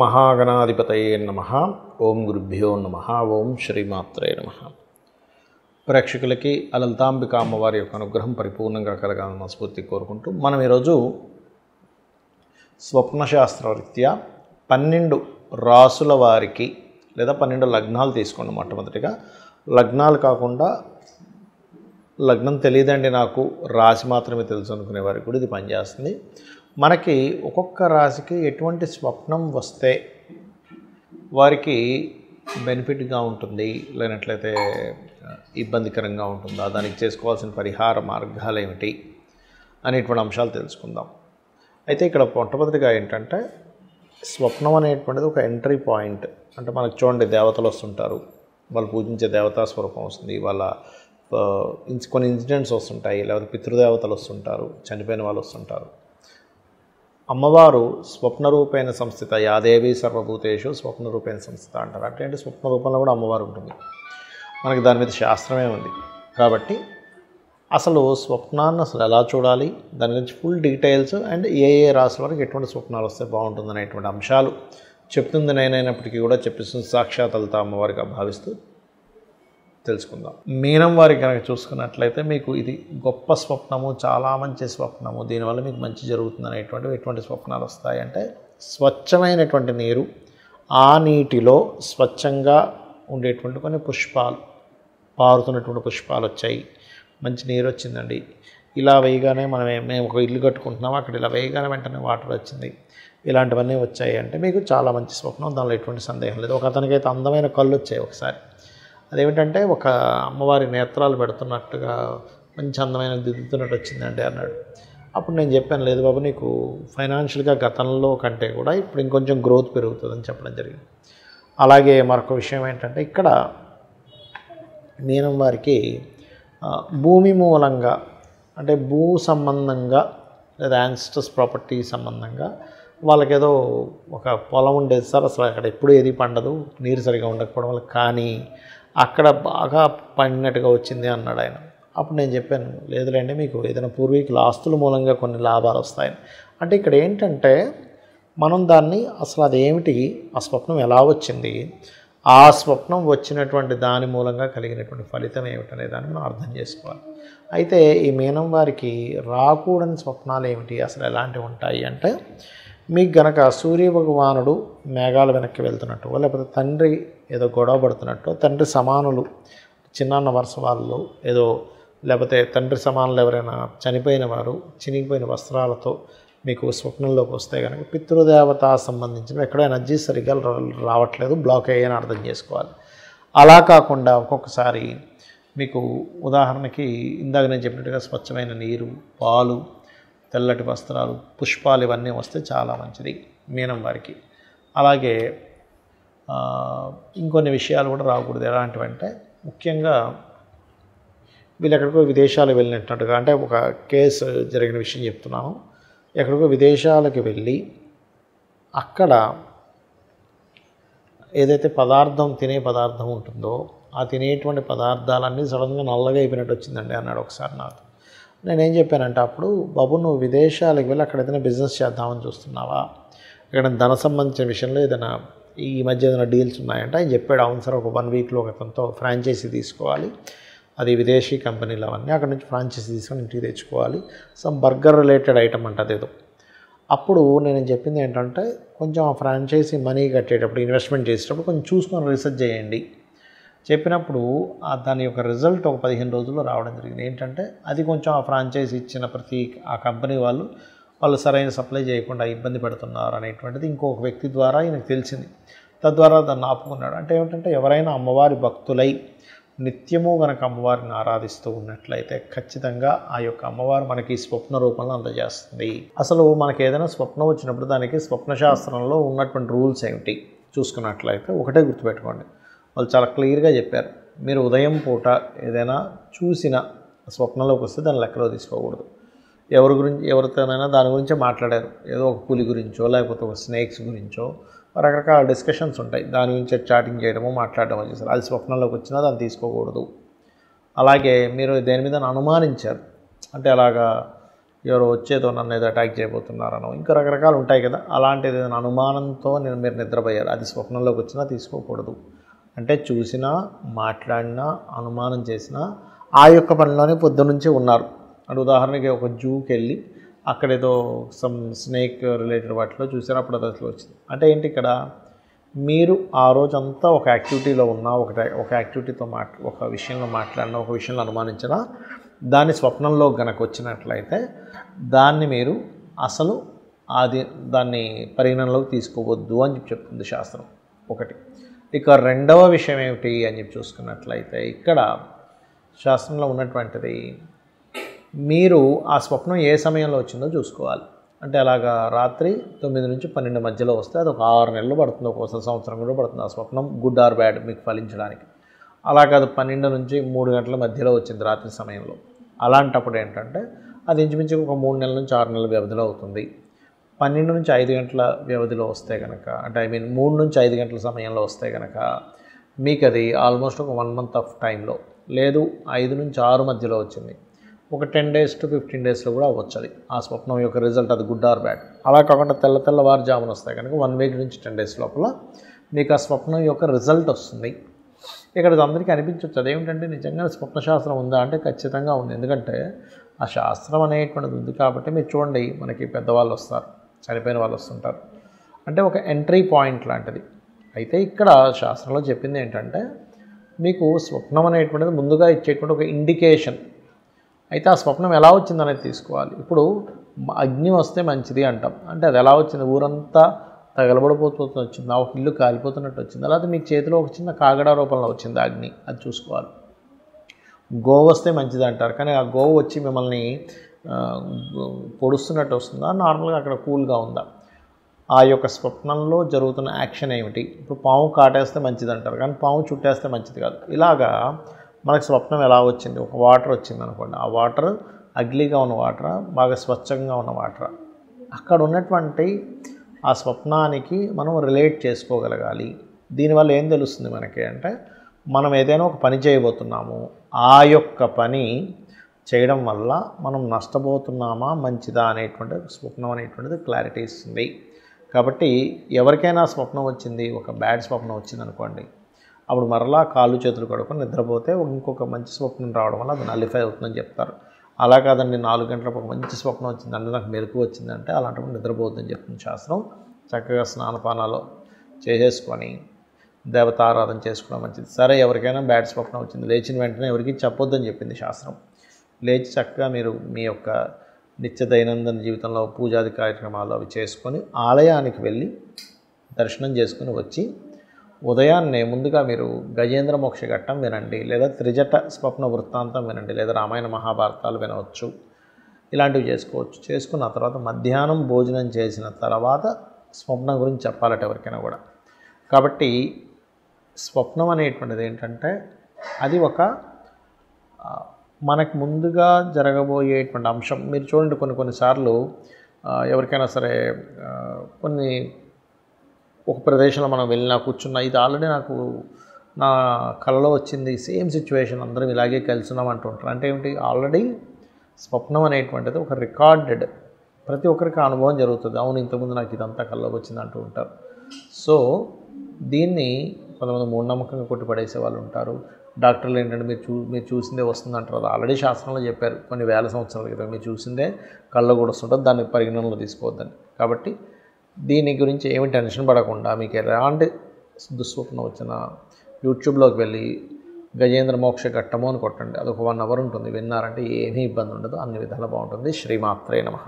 మహాగణాధిపతయే నమః. ఓం గురుభ్యో నమః. ఓం శ్రీమాత్రే నమః. ప్రేక్షకులకి లలితాంబిక అమ్మవారి యొక్క అనుగ్రహం పరిపూర్ణంగా కలగాలని మనస్ఫూర్తి కోరుకుంటూ మనం ఈరోజు స్వప్నశాస్త్రరీత్యా 12 రాసుల వారికి లేదా 12 లగ్నాలు తీసుకోండి. మొట్టమొదటిగా లగ్నాలు కాకుండా లగ్నం తెలియదండి నాకు రాశి మాత్రమే తెలుసు అనుకునే వారికి కూడా ఇది పనిచేస్తుంది. మనకి ఒక్కొక్క రాశికి ఎటువంటి స్వప్నం వస్తే వారికి బెనిఫిట్గా ఉంటుంది, లేనట్లయితే ఇబ్బందికరంగా ఉంటుందా, దానికి చేసుకోవాల్సిన పరిహార మార్గాలు ఏమిటి అనేటువంటి అంశాలు తెలుసుకుందాం. అయితే ఇక్కడ మొట్టమొదటిగా ఏంటంటే స్వప్నం అనేటువంటిది ఒక ఎంట్రీ పాయింట్. అంటే మనకు చూడండి, దేవతలు వస్తుంటారు, వాళ్ళు పూజించే దేవతా స్వరూపం వస్తుంది, వాళ్ళ కొన్ని ఇన్సిడెంట్స్ వస్తుంటాయి, లేకపోతే పితృదేవతలు వస్తుంటారు, చనిపోయిన వాళ్ళు వస్తుంటారు. అమ్మవారు స్వప్నరూపేణ సంస్థిత, యాదేవి సర్వభూతేషు స్వప్నరూపేణ సంస్థిత అంటారు. అంటే స్వప్న రూపంలో కూడా అమ్మవారు ఉంటుంది. మనకి దాని మీద శాస్త్రమే ఉంది. కాబట్టి అసలు స్వప్నాన్ని అసలు ఎలా చూడాలి, దాని గురించి ఫుల్ డీటెయిల్స్ అండ్ ఏ రాశుల వరకు ఎటువంటి స్వప్నాలు వస్తే బాగుంటుంది అనేటువంటి అంశాలు చెప్తుంది నేనైనప్పటికీ కూడా చెప్పిస్తుంది సాక్షాత్ లలిత అమ్మవారిగా భావిస్తూ తెలుసుకుందాం. మీనం వారికి కనుక చూసుకున్నట్లయితే మీకు ఇది గొప్ప స్వప్నము, చాలా మంచి స్వప్నము, దీనివల్ల మీకు మంచి జరుగుతుంది అనేటువంటివి ఎటువంటి స్వప్నాలు వస్తాయంటే స్వచ్ఛమైనటువంటి నీరు, ఆ నీటిలో స్వచ్ఛంగా ఉండేటువంటి కొన్ని పుష్పాలు, పారుతున్నటువంటి పుష్పాలు వచ్చాయి, మంచి నీరు వచ్చిందండి, ఇలా వేయగానే మేము ఒక ఇల్లు కట్టుకుంటున్నాము, అక్కడ ఇలా వేయగానే వెంటనే వాటర్ వచ్చింది, ఇలాంటివన్నీ వచ్చాయి అంటే మీకు చాలా మంచి స్వప్నం, దానిలో ఎటువంటి సందేహం లేదు. ఒక అతనికైతే అందమైన కళ్ళు వచ్చాయి ఒకసారి. అదేమిటంటే ఒక అమ్మవారి నేత్రాలు పెడుతున్నట్టుగా మంచి అందమైన దిద్దుతున్నట్టు వచ్చిందండి అన్నాడు. అప్పుడు నేను చెప్పాను, లేదు బాబు, నీకు ఫైనాన్షియల్గా గతంలో కంటే కూడా ఇప్పుడు ఇంకొంచెం గ్రోత్ పెరుగుతుందని చెప్పడం జరిగింది. అలాగే మరొక విషయం ఏంటంటే ఇక్కడ మీనం వారికి భూమి మూలంగా అంటే భూ సంబంధంగా లేదా యాన్సిస్టర్స్ ప్రాపర్టీ సంబంధంగా వాళ్ళకేదో ఒక పొలం ఉండేది సార్, అసలు అక్కడ ఎప్పుడు ఏది పండదు, నీరు సరిగా ఉండకపోవడం వల్ల, కానీ అక్కడ బాగా పండినట్టుగా వచ్చింది అన్నాడు ఆయన. అప్పుడు నేను చెప్పాను, లేదులేండి, మీకు ఏదైనా పూర్వీకుల ఆస్తుల మూలంగా కొన్ని లాభాలు వస్తాయని. అంటే ఇక్కడ ఏంటంటే మనం దాన్ని అసలు అదేమిటి, ఆ స్వప్నం ఎలా వచ్చింది, ఆ స్వప్నం వచ్చినటువంటి దాని మూలంగా కలిగినటువంటి ఫలితం ఏమిటనే దాన్ని మనం అర్థం చేసుకోవాలి. అయితే ఈ మీనం వారికి రాకూడని స్వప్నాలు ఏమిటి, అసలు ఎలాంటివి ఉంటాయి అంటే మీకు గనక సూర్యభగవానుడు మేఘాల వెనక్కి వెళ్తున్నట్టు, లేకపోతే తండ్రి ఏదో గొడవ పడుతున్నట్టు, తండ్రి సమానులు చిన్నాన్న వరుస వాళ్ళు ఏదో, లేకపోతే తండ్రి సమానులు ఎవరైనా చనిపోయిన వారు చినిగిపోయిన వస్త్రాలతో మీకు స్వప్నంలోకి వస్తే కనుక పితృదేవత సంబంధించిన ఎక్కడో ఎనర్జీ సరిగ్గా రావట్లేదు, బ్లాక్ అయ్యని అర్థం చేసుకోవాలి. అలా కాకుండా ఒక్కొక్కసారి మీకు ఉదాహరణకి ఇందాక నేను చెప్పినట్టుగా స్వచ్ఛమైన నీరు, పాలు, తెల్లటి వస్త్రాలు, పుష్పాలు ఇవన్నీ వస్తే చాలా మంచిది మీనం వారికి. అలాగే ఇంకొన్ని విషయాలు కూడా రాకూడదు. ఎలాంటివంటే ముఖ్యంగా వీళ్ళు ఎక్కడికో విదేశాలు వెళ్ళినట్టుగా, అంటే ఒక కేసు జరిగిన విషయం చెప్తున్నాను. ఎక్కడికో విదేశాలకు వెళ్ళి అక్కడ ఏదైతే పదార్థం, తినే పదార్థం ఉంటుందో ఆ తినేటువంటి పదార్థాలన్నీ సడన్గా నల్లగా అయిపోయినట్టు వచ్చిందండి అన్నాడు ఒకసారి నాతో. నేనేం చెప్పానంటే అప్పుడు, బాబు నువ్వు విదేశాలకు వెళ్ళి అక్కడ ఏదైనా బిజినెస్ చేద్దామని చూస్తున్నావా, ఇక్కడ ధన సంబంధించిన విషయంలో ఏదైనా ఈ మధ్య ఏదైనా డీల్స్ ఉన్నాయంటే ఆయన చెప్పాడు. అవును సార్, ఒక 1 వీక్లో ఒక అతనితో ఫ్రాంచైజీ తీసుకోవాలి, అది విదేశీ కంపెనీలు అవన్నీ, అక్కడ నుంచి ఫ్రాంచైజీ తీసుకొని ఇంటికి తెచ్చుకోవాలి, సమ్ బర్గర్ రిలేటెడ్ ఐటమ్ అంటే అదేదో. అప్పుడు నేను చెప్పింది ఏంటంటే కొంచెం ఆ ఫ్రాంచైజీ మనీ కట్టేటప్పుడు, ఇన్వెస్ట్మెంట్ చేసేటప్పుడు కొంచెం చూసుకొని రీసెర్చ్ చేయండి చెప్పినప్పుడు దాని యొక్క రిజల్ట్ ఒక 15 రోజుల్లో రావడం జరిగింది. ఏంటంటే అది కొంచెం ఆ ఫ్రాంచైజీ ఇచ్చిన ఆ కంపెనీ వాళ్ళు సరైన సప్లై చేయకుండా ఇబ్బంది పెడుతున్నారు అనేటువంటిది ఇంకొక వ్యక్తి ద్వారా ఈయనకు తెలిసింది. తద్వారా దాన్ని ఆపుకున్నాడు. అంటే ఏమిటంటే ఎవరైనా అమ్మవారి భక్తులై నిత్యము కనుక అమ్మవారిని ఆరాధిస్తూ ఉన్నట్లయితే ఖచ్చితంగా ఆ యొక్క అమ్మవారు మనకి స్వప్న రూపంలో అందజేస్తుంది. అసలు మనకి ఏదైనా స్వప్నం వచ్చినప్పుడు దానికి స్వప్నశాస్త్రంలో ఉన్నటువంటి రూల్స్ ఏమిటి చూసుకున్నట్లయితే ఒకటే గుర్తుపెట్టుకోండి, వాళ్ళు చాలా క్లియర్గా చెప్పారు. మీరు ఉదయం పూట ఏదైనా చూసిన స్వప్నంలోకి వస్తే దాన్ని లెక్కలో తీసుకోకూడదు. ఎవరితోనైనా దాని గురించే మాట్లాడారు, ఏదో ఒక పులి గురించో లేకపోతే ఒక స్నేక్స్ గురించో రకరకాల డిస్కషన్స్ ఉంటాయి, దాని గురించి చాటింగ్ చేయడమో మాట్లాడటమో చేశారు, అది స్వప్నంలోకి వచ్చినా దాన్ని తీసుకోకూడదు. అలాగే మీరు దేని మీద అనుమానించారు, అంటే అలాగా ఎవరో వచ్చేదో నన్ను ఏదో అటాక్ చేయబోతున్నారనో ఇంకా రకరకాలు ఉంటాయి కదా. అలాంటిది ఏదైనా అనుమానంతో మీరు నిద్రపోయారు, అది స్వప్నంలోకి వచ్చినా తీసుకోకూడదు. అంటే చూసినా, మాట్లాడినా, అనుమానం చేసినా ఆ యొక్క పనిలోనే పొద్దునుంచి ఉన్నారు. అంటే ఉదాహరణకి ఒక జూకి వెళ్ళి అక్కడేదో సమ్ స్నేక్ రిలేటెడ్ వాటిలో చూసారు, అప్పుడు అది అసలు వచ్చింది. అంటే ఏంటి, ఇక్కడ మీరు ఆ రోజంతా ఒక యాక్టివిటీలో ఉన్నా, ఒక యాక్టివిటీతో ఒక విషయంలో మాట్లాడినా, ఒక విషయంలో అనుమానించినా, దాన్ని స్వప్నంలో గనక వచ్చినట్లయితే దాన్ని మీరు అసలు దాన్ని పరిగణనలోకి తీసుకోవద్దు అని చెప్తుంది శాస్త్రం ఒకటి. ఇక రెండవ విషయం ఏమిటి అని చెప్పి చూసుకున్నట్లయితే ఇక్కడ శాస్త్రంలో ఉన్నటువంటిది, మీరు ఆ స్వప్నం ఏ సమయంలో వచ్చిందో చూసుకోవాలి. అంటే అలాగా రాత్రి 9 నుంచి 12 మధ్యలో వస్తే అది ఒక 6 నెలలు పడుతుంది, ఒక్కోసారి సంవత్సరం కూడా పడుతుంది ఆ స్వప్నం గుడ్ ఆర్ బ్యాడ్ మీకు ఫలించడానికి. అలా కాదు 12 నుంచి 3 గంటల మధ్యలో వచ్చింది రాత్రి సమయంలో, అలాంటప్పుడు ఏంటంటే అది ఇంచుమించు ఒక 3 నెలల నుంచి 6 నెలల వ్యవధిలో అవుతుంది. 12 నుంచి 5 గంటల వ్యవధిలో వస్తే కనుక, అంటే 3 నుంచి 5 గంటల సమయంలో వస్తే కనుక మీకు అది ఆల్మోస్ట్ ఒక 1 మంత్ ఆఫ్ టైంలో, లేదు 5 నుంచి 6 మధ్యలో వచ్చింది, ఒక 10 days to 15 daysలో కూడా అవ్వచ్చు అది ఆ స్వప్నం యొక్క రిజల్ట్, అది గుడ్ ఆర్ బ్యాడ్. అలా కాకుండా తెల్లవారుజామున వస్తాయి కనుక 1 week నుంచి 10 days లోపల మీకు ఆ స్వప్నం యొక్క రిజల్ట్ వస్తుంది. ఇక్కడ అందరికీ అనిపించవచ్చు అదేమిటంటే నిజంగా స్వప్నశాస్త్రం ఉందా అంటే ఖచ్చితంగా ఉంది. ఎందుకంటే ఆ శాస్త్రం అనేటువంటిది ఉంది కాబట్టి. మీరు చూడండి, మనకి పెద్దవాళ్ళు వస్తారు, చనిపోయిన వాళ్ళు వస్తుంటారు, అంటే ఒక ఎంట్రీ పాయింట్ లాంటిది. అయితే ఇక్కడ శాస్త్రంలో చెప్పింది ఏంటంటే మీకు స్వప్నం అనేటువంటిది ముందుగా ఇచ్చేటువంటి ఒక ఇండికేషన్. అయితే ఆ స్వప్నం ఎలా వచ్చిందనేది తీసుకోవాలి. ఇప్పుడు అగ్ని వస్తే మంచిది అంటాం, అంటే అది ఎలా వచ్చింది, ఊరంతా తగలబడిపోతూ వచ్చింది, ఒక ఇల్లు కాలిపోతున్నట్టు వచ్చింది, అలాగే మీకు చేతిలో ఒక చిన్న కాగడా రూపంలో వచ్చింది అగ్ని, అది చూసుకోవాలి. గోవు వస్తే మంచిది అంటారు, కానీ ఆ గోవు వచ్చి మిమ్మల్ని పొడుస్తున్నట్టు వస్తుందా, నార్మల్గా అక్కడ కూల్గా ఉందా, ఆ యొక్క స్వప్నంలో జరుగుతున్న యాక్షన్ ఏమిటి. ఇప్పుడు పాము కాటేస్తే మంచిది అంటారు, కానీ పాము చుట్టేస్తే మంచిది కాదు. ఇలాగా మనకు స్వప్నం ఎలా వచ్చింది, ఒక వాటర్ వచ్చింది అనుకోండి, ఆ వాటర్ అగ్లీగా ఉన్న వాటరా, బాగా స్వచ్ఛంగా ఉన్న వాటరా, అక్కడ ఉన్నటువంటి ఆ స్వప్నానికి మనం రిలేట్ చేసుకోగలగాలి. దీనివల్ల ఏం తెలుస్తుంది మనకి అంటే, మనం ఏదైనా ఒక పని చేయబోతున్నాము, ఆ యొక్క పని చేయడం వల్ల మనం నష్టపోతున్నామా మంచిదా అనేటువంటి స్వప్నం అనేటువంటిది క్లారిటీ ఇస్తుంది. కాబట్టి ఎవరికైనా స్వప్నం వచ్చింది, ఒక బ్యాడ్ స్వప్నం వచ్చింది అనుకోండి, అప్పుడు మరలా కాళ్ళు చేతులు కడుక్కొని నిద్రపోతే ఇంకొక మంచి స్వప్నం రావడం వల్ల అది నలిఫై అవుతుందని చెప్తారు. అలా కాదండి 4 గంటలకు ఒక మంచి స్వప్నం వచ్చిందంటే, నాకు మెలకు వచ్చిందంటే, అలాంటప్పుడు నిద్రపోవద్దని చెప్తుంది శాస్త్రం. చక్కగా స్నానపానాలు చేసేసుకొని దేవతారాధన చేసుకోవడం మంచిది. సరే, ఎవరికైనా బ్యాడ్ స్వప్నం వచ్చింది, లేచిన వెంటనే ఎవరికి చెప్పొద్దని చెప్పింది శాస్త్రం. లేచి చక్కగా మీరు మీ యొక్క నిత్య దైనందిన జీవితంలో పూజాది కార్యక్రమాలు అవి చేసుకొని ఆలయానికి వెళ్ళి దర్శనం చేసుకుని వచ్చి ఉదయాన్నే ముందుగా మీరు గజేంద్ర మోక్ష ఘట్టం వినండి, లేదా త్రిజట స్వప్న వృత్తాంతం వినండి, లేదా రామాయణ మహాభారతాలు వినవచ్చు. ఇలాంటివి చేసుకోవచ్చు. చేసుకున్న తర్వాత మధ్యాహ్నం భోజనం చేసిన తర్వాత స్వప్నం గురించి చెప్పాలట ఎవరికైనా కూడా. కాబట్టి స్వప్నం అనేటువంటిది ఏంటంటే అది ఒక మనకు ముందుగా జరగబోయేటువంటి అంశం. మీరు చూడండి, కొన్నిసార్లు ఎవరికైనా సరే ఒక ప్రదేశంలో మనం వెళ్ళినా కూర్చున్నా, ఇది ఆల్రెడీ నాకు నా కలలో వచ్చింది, సేమ్ సిచ్యువేషన్, అందరం ఇలాగే కలిసినాం అంటూ ఉంటారు. అంటే ఏమిటి, ఆల్రెడీ స్వప్నం అనేటువంటిది ఒక రికార్డెడ్, ప్రతి ఒక్కరికి అనుభవం జరుగుతుంది. అవును, ఇంతకుముందు నాకు ఇదంతా కల్లోకి వచ్చింది అంటూ ఉంటారు. సో దీన్ని కొంతమంది మూఢనమ్మకంగా కొట్టిపడేసే వాళ్ళు ఉంటారు. డాక్టర్లు ఏంటంటే మీరు చూసిందే వస్తుంది అంటారు. అది ఆల్రెడీ శాస్త్రంలో చెప్పారు కొన్ని వేల సంవత్సరాల క్రితం, మీరు చూసిందే కళ్ళ కూడా వస్తుంటుంది, దాన్ని పరిగణనలో తీసుకోవద్దని. కాబట్టి దీని గురించి ఏమి టెన్షన్ పడకుండా మీకు ఎలాంటి దుస్వప్నం వచ్చినా యూట్యూబ్లోకి వెళ్ళి గజేంద్ర మోక్ష ఘట్టము అని కొట్టండి, అది ఒక 1 hour ఉంటుంది. విన్నారంటే ఏమీ ఇబ్బంది ఉండదు, అన్ని విధాలా బాగుంటుంది. శ్రీమాత్రే నమః.